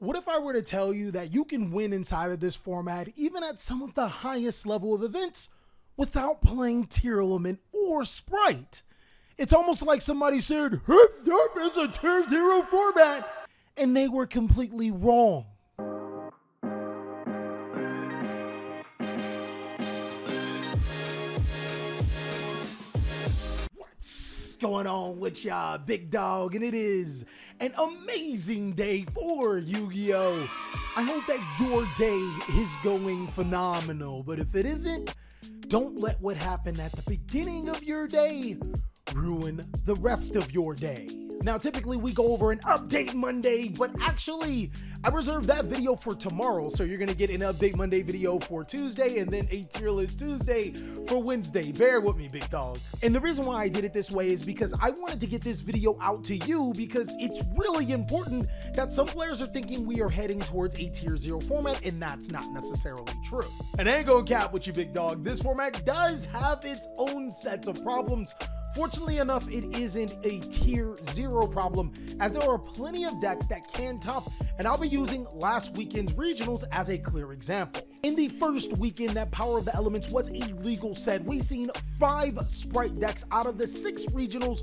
What if I were to tell you that you can win inside of this format even at some of the highest level of events without playing tier element or sprite? It's almost like somebody said, "Hup, Dup is a tier 0 format," and they were completely wrong. What's going on with y'all, big dog? And it is an amazing day for Yu-Gi-Oh! I hope that your day is going phenomenal, but if it isn't, don't let what happened at the beginning of your day ruin the rest of your day. Now, typically we go over an update Monday, but actually I reserved that video for tomorrow. So you're gonna get an update Monday video for Tuesday and then a tier list Tuesday for Wednesday. Bear with me, big dog. And the reason why I did it this way is because I wanted to get this video out to you because it's really important that some players are thinking we are heading towards a tier 0 format, and that's not necessarily true. And I ain't gonna cap with you, big dog. This format does have its own sets of problems. Fortunately enough, it isn't a tier 0 problem, as there are plenty of decks that can top, and I'll be using last weekend's regionals as a clear example. In the first weekend that Power of the Elements was a legal set, we seen 5 Sprite decks out of the 6 regionals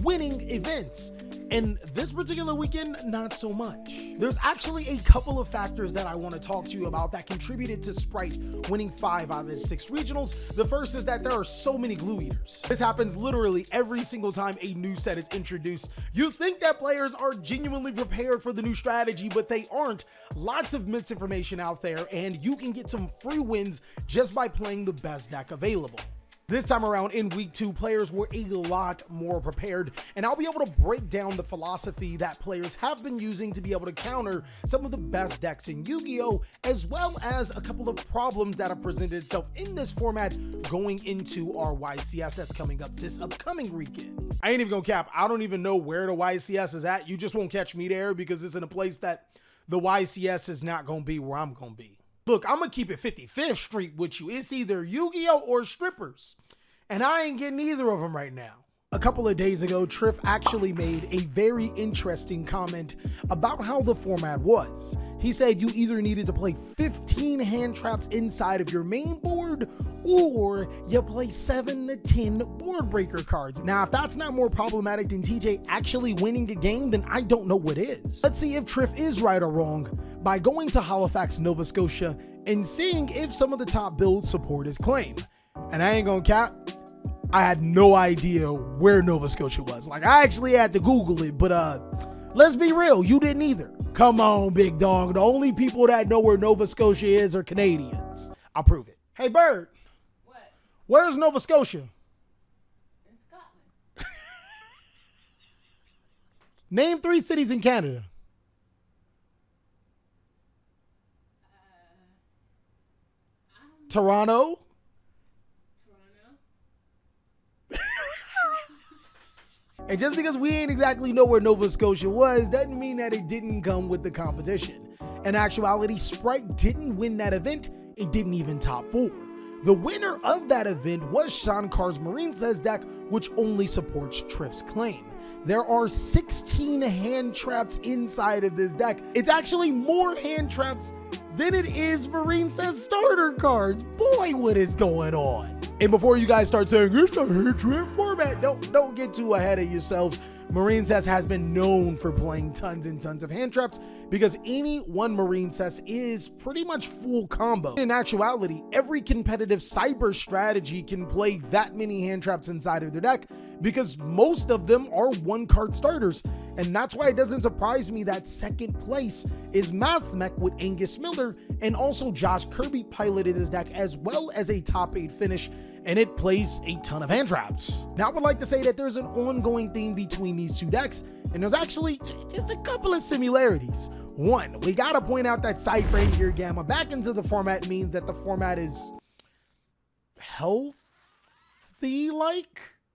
winning events. And this particular weekend, not so much. There's actually a couple of factors that I want to talk to you about that contributed to Sprite winning 5 out of the 6 regionals. The first is that there are so many glue eaters. This happens literally every single time a new set is introduced. You think that players are genuinely prepared for the new strategy, but they aren't. Lots of misinformation out there, and you can get some free wins just by playing the best deck available. This time around in week 2, players were a lot more prepared, and I'll be able to break down the philosophy that players have been using to be able to counter some of the best decks in Yu-Gi-Oh!, as well as a couple of problems that have presented itself in this format going into our YCS that's coming up this upcoming weekend. I ain't even gonna cap, I don't even know where the YCS is at. You just won't catch me there because it's in a place that the YCS is not gonna be where I'm gonna be. Look, I'm gonna keep it 55th Street with you. It's either Yu-Gi-Oh! Or strippers. And I ain't getting either of them right now. A couple of days ago, Triff actually made a very interesting comment about how the format was. He said you either needed to play 15 hand traps inside of your main board, or you play 7 to 10 board breaker cards. Now, if that's not more problematic than TJ actually winning a game, then I don't know what is. Let's see if Triff is right or wrong by going to Halifax, Nova Scotia, and seeing if some of the top builds support his claim. And I ain't gonna cap, I had no idea where Nova Scotia was. Like, I actually had to Google it, but let's be real, you didn't either. Come on, big dog. The only people that know where Nova Scotia is are Canadians. I'll prove it. Hey, Bird. What? Where's Nova Scotia? In Scotland. Name 3 cities in Canada. Toronto. And just because we ain't exactly know where Nova Scotia was, doesn't mean that it didn't come with the competition. In actuality, Sprite didn't win that event. It didn't even top 4. The winner of that event was Shankar's Marine Says deck, which only supports Triff's claim. There are 16 hand traps inside of this deck. It's actually more hand traps than it is Marine Says starter cards. Boy, what is going on? And before you guys start saying it's a hand trap format, don't get too ahead of yourselves. Marine Says has been known for playing tons and tons of hand traps because any one Marine Says is pretty much full combo. In actuality, every competitive cyber strategy can play that many hand traps inside of their deck because most of them are 1-card starters. And that's why it doesn't surprise me that second place is Math Mech with Angus Miller, and also Josh Kirby piloted his deck as well as a top 8 finish, and it plays a ton of hand traps. Now, I would like to say that there's an ongoing theme between these 2 decks, and there's actually just a couple of similarities. One, we gotta point out that Cyframe Gear Gamma back into the format means that the format is healthy-like.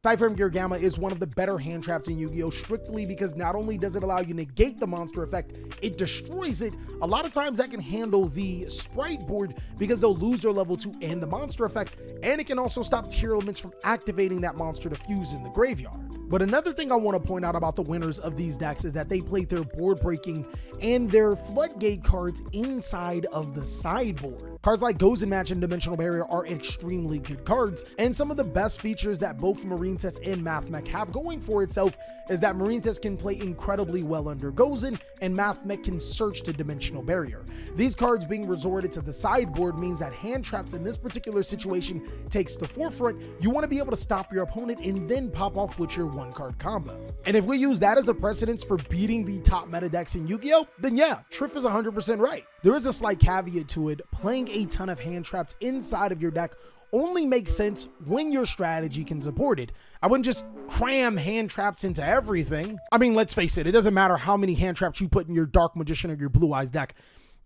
Cyframe Gear Gamma is one of the better hand traps in Yu-Gi-Oh! Strictly because not only does it allow you to negate the monster effect, it destroys it. A lot of times that can handle the Sprite board because they'll lose their level 2 and the monster effect, and it can also stop tier elements from activating that monster to fuse in the graveyard. But another thing I want to point out about the winners of these decks is that they played their board breaking and their floodgate cards inside of the sideboard. Cards like Goes and Match and Dimensional Barrier are extremely good cards, and some of the best features that both Marine Sets and Math Mech have going for itself is that Marine Sets can play incredibly well under Gozen, and Math Mech can search to Dimensional Barrier. These cards being resorted to the sideboard means that hand traps in this particular situation takes the forefront. You want to be able to stop your opponent and then pop off with your one card combo. And if we use that as the precedence for beating the top meta decks in Yu-Gi-Oh, then yeah, Triff is 100% right. There is a slight caveat to it. Playing a ton of hand traps inside of your deck only makes sense when your strategy can support it. I wouldn't just cram hand traps into everything. I mean, let's face it, it doesn't matter how many hand traps you put in your Dark Magician or your Blue Eyes deck.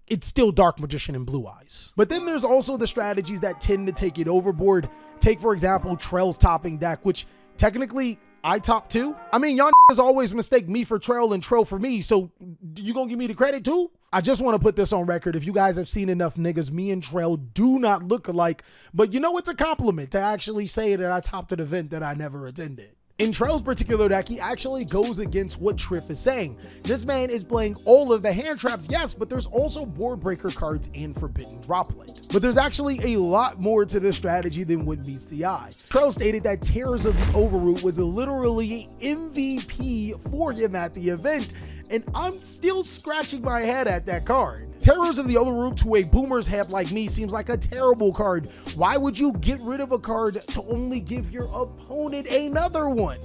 It's still Dark Magician and Blue Eyes. But then there's also the strategies that tend to take it overboard. Take, for example, Trail's topping deck, which technically I top too. I mean, y'all always mistake me for Trail and Trail for me, so you gonna give me the credit too? I just want to put this on record. If you guys have seen enough niggas, me and Trail do not look alike, but you know, it's a compliment to actually say that I topped an event that I never attended. In Trail's particular deck, he actually goes against what Triff is saying. This man is playing all of the hand traps, yes, but there's also board breaker cards and forbidden droplet. But there's actually a lot more to this strategy than what meets the eye. Trail stated that Terrors of the Overroot was literally MVP for him at the event, and I'm still scratching my head at that card. Terrors of the Overroot to a boomer's head like me seems like a terrible card. Why would you get rid of a card to only give your opponent another one?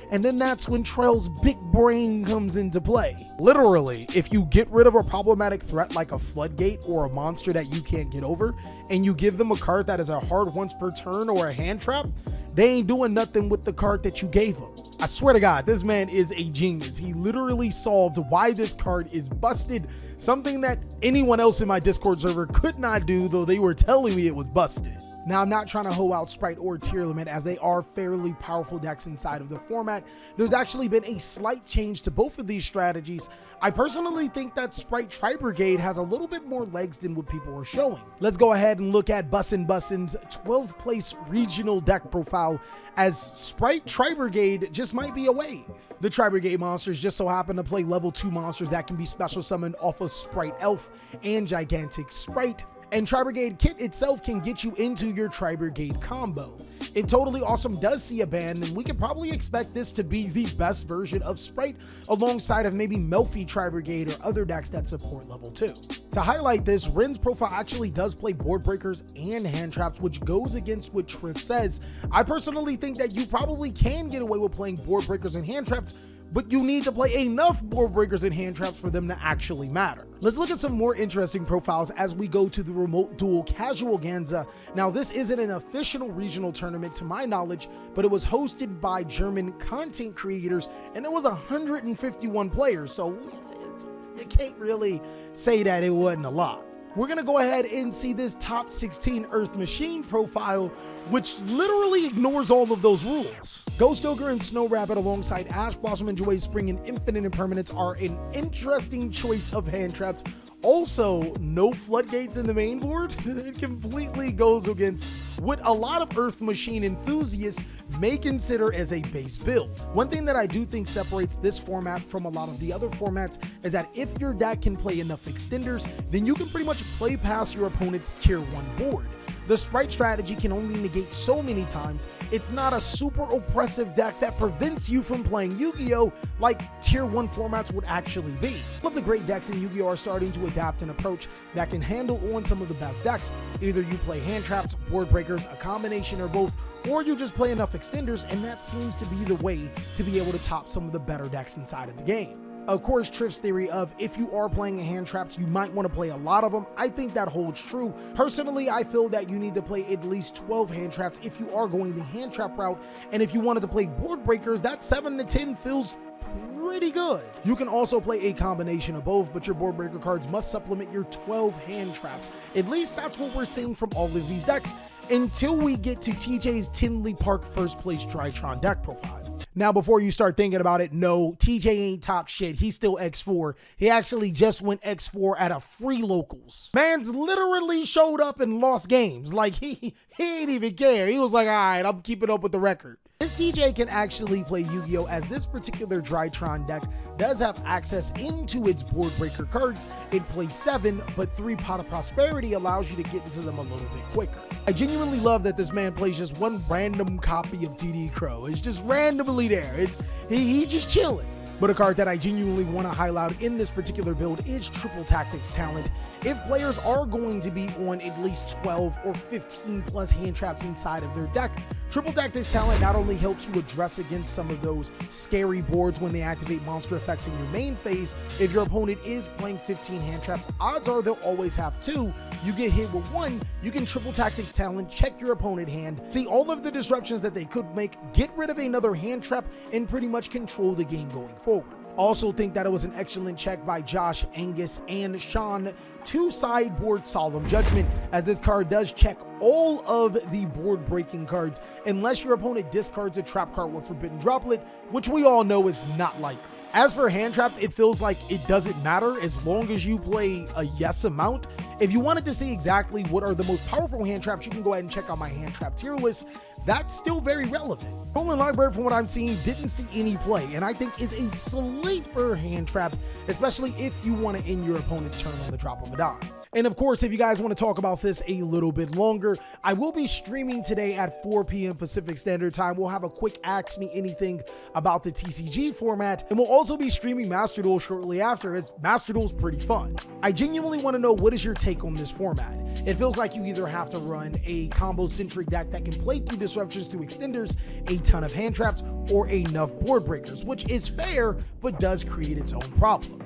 And then that's when Trail's big brain comes into play. Literally, if you get rid of a problematic threat like a floodgate or a monster that you can't get over, and you give them a card that is a hard once per turn or a hand trap, they ain't doing nothing with the card that you gave them. I swear to God, this man is a genius. He literally solved why this card is busted, something that anyone else in my Discord server could not do, though they were telling me it was busted. Now, I'm not trying to hoe out Sprite or Tier Limit, as they are fairly powerful decks inside of the format. There's actually been a slight change to both of these strategies. I personally think that Sprite Tri-Brigade has a little bit more legs than what people are showing. Let's go ahead and look at Bussin's 12th place regional deck profile, as Sprite Tri-Brigade just might be a wave. The Tri-Brigade monsters just so happen to play level 2 monsters that can be special summoned off of Sprite Elf and Gigantic Sprite. And Tri-Brigade Kit itself can get you into your Tri-Brigade combo. It Totally Awesome does see a ban, and we could probably expect this to be the best version of Sprite, alongside of maybe Melfi Tri-Brigade or other decks that support level 2. To highlight this, Rin's profile actually does play board breakers and hand traps, which goes against what Triff says. I personally think that you probably can get away with playing board breakers and hand traps, but you need to play enough board breakers and hand traps for them to actually matter. Let's look at some more interesting profiles as we go to the Remote Duel Casual Ganza. Now, this isn't an official regional tournament to my knowledge, but it was hosted by German content creators, and it was 151 players, so you can't really say that it wasn't a lot. We're gonna go ahead and see this top 16 Earth Machine profile, which literally ignores all of those rules. Ghost Ogre and Snow Rabbit alongside Ash Blossom and Joy Spring and Infinite Impermanence are an interesting choice of hand traps. Also, no floodgates in the main board. It completely goes against what a lot of Earth Machine enthusiasts may consider as a base build. One thing that I do think separates this format from a lot of the other formats is that if your deck can play enough extenders, then you can pretty much play past your opponent's tier 1 board. The Sprite strategy can only negate so many times. It's not a super oppressive deck that prevents you from playing Yu-Gi-Oh! Like tier 1 formats would actually be. Some of the great decks in Yu-Gi-Oh! Are starting to adapt an approach that can handle on some of the best decks. Either you play hand traps, board breakers, a combination or both, or you just play enough extenders, and that seems to be the way to be able to top some of the better decks inside of the game. Of course, Triff's theory of if you are playing hand traps, you might want to play a lot of them, I think that holds true. Personally, I feel that you need to play at least 12 hand traps if you are going the hand trap route, and if you wanted to play board breakers, that 7 to 10 feels pretty good. You can also play a combination of both, but your board breaker cards must supplement your 12 hand traps. At least that's what we're seeing from all of these decks, until we get to TJ's Tinley Park first place Drytron deck profile. Now, before you start thinking about it, no, TJ ain't top shit. He's still X4. He actually just went X4 at a free locals. Man's literally showed up and lost games. Like, he ain't even care. He was like, all right, I'm keeping up with the record. This TJ can actually play Yu-Gi-Oh! As this particular Drytron deck does have access into its board breaker cards. It plays 7, but 3 Pot of Prosperity allows you to get into them a little bit quicker. I genuinely love that this man plays just one random copy of TD Crow. It's just randomly there. He just chilling. But a card that I genuinely want to highlight in this particular build is Triple Tactics Talent. If players are going to be on at least 12 or 15 plus hand traps inside of their deck, Triple Tactics Talent not only helps you address against some of those scary boards when they activate monster effects in your main phase. If your opponent is playing 15 hand traps, odds are they'll always have 2. You get hit with 1, you can Triple Tactics Talent, check your opponent hand, see all of the disruptions that they could make, get rid of another hand trap, and pretty much control the game going forward. Also think that it was an excellent check by Josh, Angus, and Sean to sideboard Solemn Judgment, as this card does check all of the board breaking cards unless your opponent discards a trap card with Forbidden Droplet, which we all know is not likely. As for hand traps, it feels like it doesn't matter as long as you play a yes amount. If you wanted to see exactly what are the most powerful hand traps, you can go ahead and check out my hand trap tier list. That's still very relevant. Roland Library, from what I'm seeing, didn't see any play, and I think is a sleeper hand trap, especially if you want to end your opponent's turn on the drop of a dime. And of course, if you guys want to talk about this a little bit longer, I will be streaming today at 4 p.m. Pacific Standard Time. We'll have a quick Ask Me Anything about the TCG format, and we'll also be streaming Master Duel shortly after, as Master Duel's pretty fun. I genuinely want to know, what is your take on this format? It feels like you either have to run a combo-centric deck that can play through disruptions through extenders, a ton of hand traps, or enough board breakers, which is fair, but does create its own problem.